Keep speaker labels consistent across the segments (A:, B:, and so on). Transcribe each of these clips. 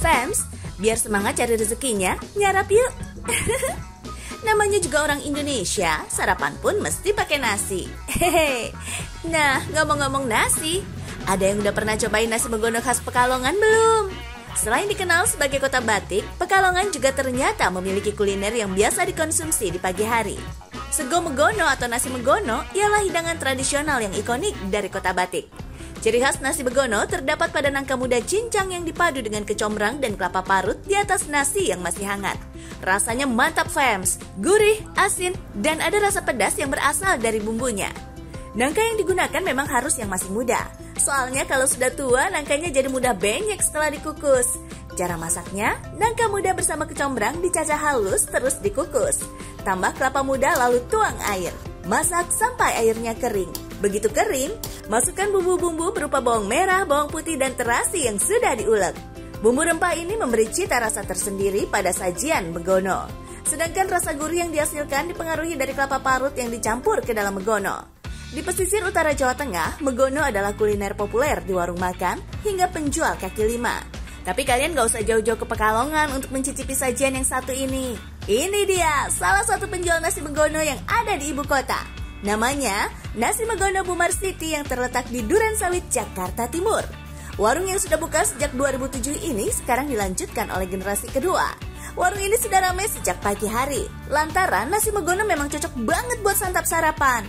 A: Fams, biar semangat cari rezekinya, nyarap yuk. Namanya juga orang Indonesia, sarapan pun mesti pakai nasi. Hehe. Nah, ngomong-ngomong nasi, ada yang udah pernah cobain nasi Megono khas Pekalongan belum? Selain dikenal sebagai kota batik, Pekalongan juga ternyata memiliki kuliner yang biasa dikonsumsi di pagi hari. Sego Megono atau nasi Megono ialah hidangan tradisional yang ikonik dari kota batik. Ciri khas nasi Megono terdapat pada nangka muda cincang yang dipadu dengan kecombrang dan kelapa parut di atas nasi yang masih hangat. Rasanya mantap Fams, gurih, asin, dan ada rasa pedas yang berasal dari bumbunya. Nangka yang digunakan memang harus yang masih muda. Soalnya kalau sudah tua, nangkanya jadi mudah benyek setelah dikukus. Cara masaknya, nangka muda bersama kecombrang dicacah halus terus dikukus. Tambah kelapa muda lalu tuang air. Masak sampai airnya kering. Begitu kering, masukkan bumbu-bumbu berupa bawang merah, bawang putih, dan terasi yang sudah diulek. Bumbu rempah ini memberi cita rasa tersendiri pada sajian Megono. Sedangkan rasa gurih yang dihasilkan dipengaruhi dari kelapa parut yang dicampur ke dalam Megono. Di pesisir utara Jawa Tengah, Megono adalah kuliner populer di warung makan hingga penjual kaki lima. Tapi kalian gak usah jauh-jauh ke Pekalongan untuk mencicipi sajian yang satu ini. Ini dia, salah satu penjual nasi Megono yang ada di ibu kota. Namanya Nasi Megono Bumar City yang terletak di Durensawit, Jakarta Timur. Warung yang sudah buka sejak 2007 ini sekarang dilanjutkan oleh generasi kedua. Warung ini sudah ramai sejak pagi hari, lantaran nasi Megono memang cocok banget buat santap sarapan.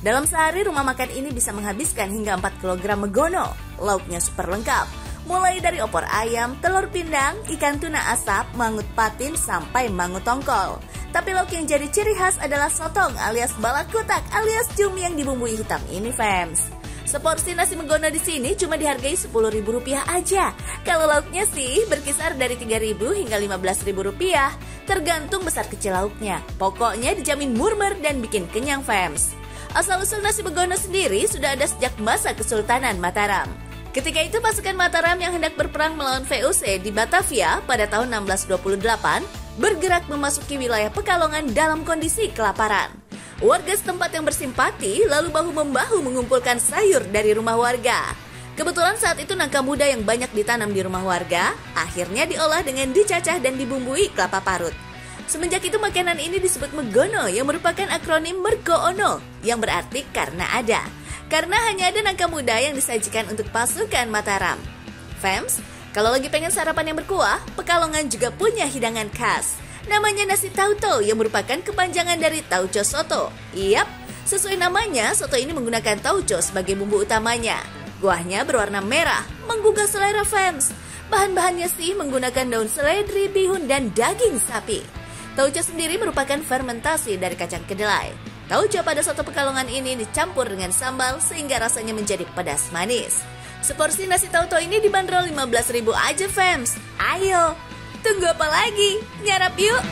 A: Dalam sehari rumah makan ini bisa menghabiskan hingga 4 kg Megono. Lauknya super lengkap, mulai dari opor ayam, telur pindang, ikan tuna asap, mangut patin, sampai mangut tongkol. Tapi lauk yang jadi ciri khas adalah sotong alias balakutak alias cumi yang dibumbui hitam ini Fams. Seporsi nasi Megono di sini cuma dihargai Rp10.000 aja. Kalau lauknya sih berkisar dari Rp3.000 hingga Rp15.000, tergantung besar kecil lauknya. Pokoknya dijamin murmer dan bikin kenyang Fams. Asal-usul nasi Megono sendiri sudah ada sejak masa Kesultanan Mataram. Ketika itu pasukan Mataram yang hendak berperang melawan VOC di Batavia pada tahun 1628 bergerak memasuki wilayah Pekalongan dalam kondisi kelaparan. Warga setempat yang bersimpati lalu bahu-membahu mengumpulkan sayur dari rumah warga. Kebetulan saat itu nangka muda yang banyak ditanam di rumah warga akhirnya diolah dengan dicacah dan dibumbui kelapa parut. Semenjak itu makanan ini disebut Megono yang merupakan akronim Mergo-ono yang berarti karena ada. Karena hanya ada nangka muda yang disajikan untuk pasukan Mataram. Fams, kalau lagi pengen sarapan yang berkuah, Pekalongan juga punya hidangan khas. Namanya nasi tauco yang merupakan kepanjangan dari tauco soto. Yap, sesuai namanya, soto ini menggunakan tauco sebagai bumbu utamanya. Kuahnya berwarna merah, menggugah selera Fams. Bahan-bahannya sih menggunakan daun seledri, bihun, dan daging sapi. Tauco sendiri merupakan fermentasi dari kacang kedelai. Tauco pada soto Pekalongan ini dicampur dengan sambal sehingga rasanya menjadi pedas manis. Seporsi nasi tauco ini dibanderol Rp15.000 aja Fams. Ayo, tunggu apa lagi? Nyarap yuk!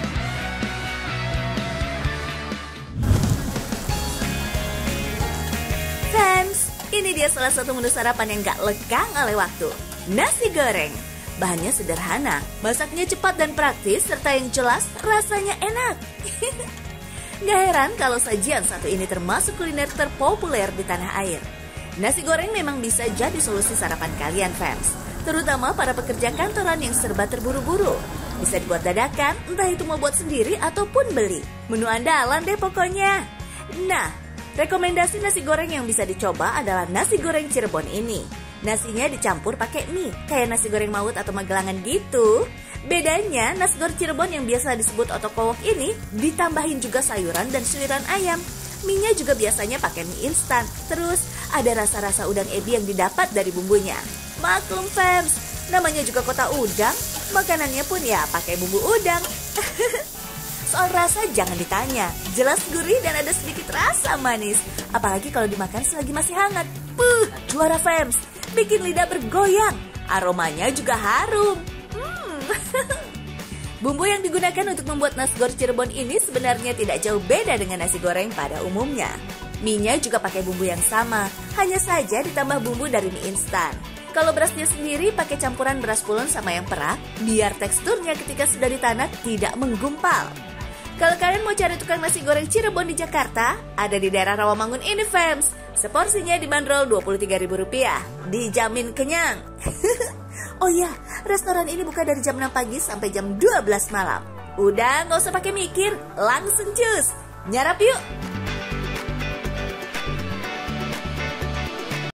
A: Fams, ini dia salah satu menu sarapan yang gak lekang oleh waktu. Nasi goreng. Bahannya sederhana, masaknya cepat dan praktis, serta yang jelas rasanya enak. Gak heran kalau sajian satu ini termasuk kuliner terpopuler di tanah air. Nasi goreng memang bisa jadi solusi sarapan kalian Fams, terutama para pekerja kantoran yang serba terburu-buru. Bisa dibuat dadakan, entah itu mau buat sendiri ataupun beli. Menu andalan deh pokoknya. Nah, rekomendasi nasi goreng yang bisa dicoba adalah nasi goreng Cirebon ini. Nasinya dicampur pakai mie, kayak nasi goreng Maut atau Magelangan gitu. Bedanya, nasi goreng Cirebon yang biasa disebut otokowok ini ditambahin juga sayuran dan suiran ayam. Mie-nya juga biasanya pakai mie instan. Terus ada rasa-rasa udang ebi yang didapat dari bumbunya. Maklum Fams, namanya juga kota udang, makanannya pun ya pakai bumbu udang. Soal rasa jangan ditanya, jelas gurih dan ada sedikit rasa manis. Apalagi kalau dimakan selagi masih hangat. Juara Fams, bikin lidah bergoyang. Aromanya juga harum. Bumbu yang digunakan untuk membuat nasi goreng Cirebon ini sebenarnya tidak jauh beda dengan nasi goreng pada umumnya. Mie-nya juga pakai bumbu yang sama, hanya saja ditambah bumbu dari mie instan. Kalau berasnya sendiri pakai campuran beras pulen sama yang perak, biar teksturnya ketika sudah ditanak tidak menggumpal. Kalau kalian mau cari tukang nasi goreng Cirebon di Jakarta, ada di daerah Rawamangun ini Fams. Seporsinya dibanderol Rp23.000, dijamin kenyang. Oh ya, restoran ini buka dari jam 6 pagi sampai jam 12 malam. Udah, nggak usah pakai mikir, langsung cus. Nyarap yuk!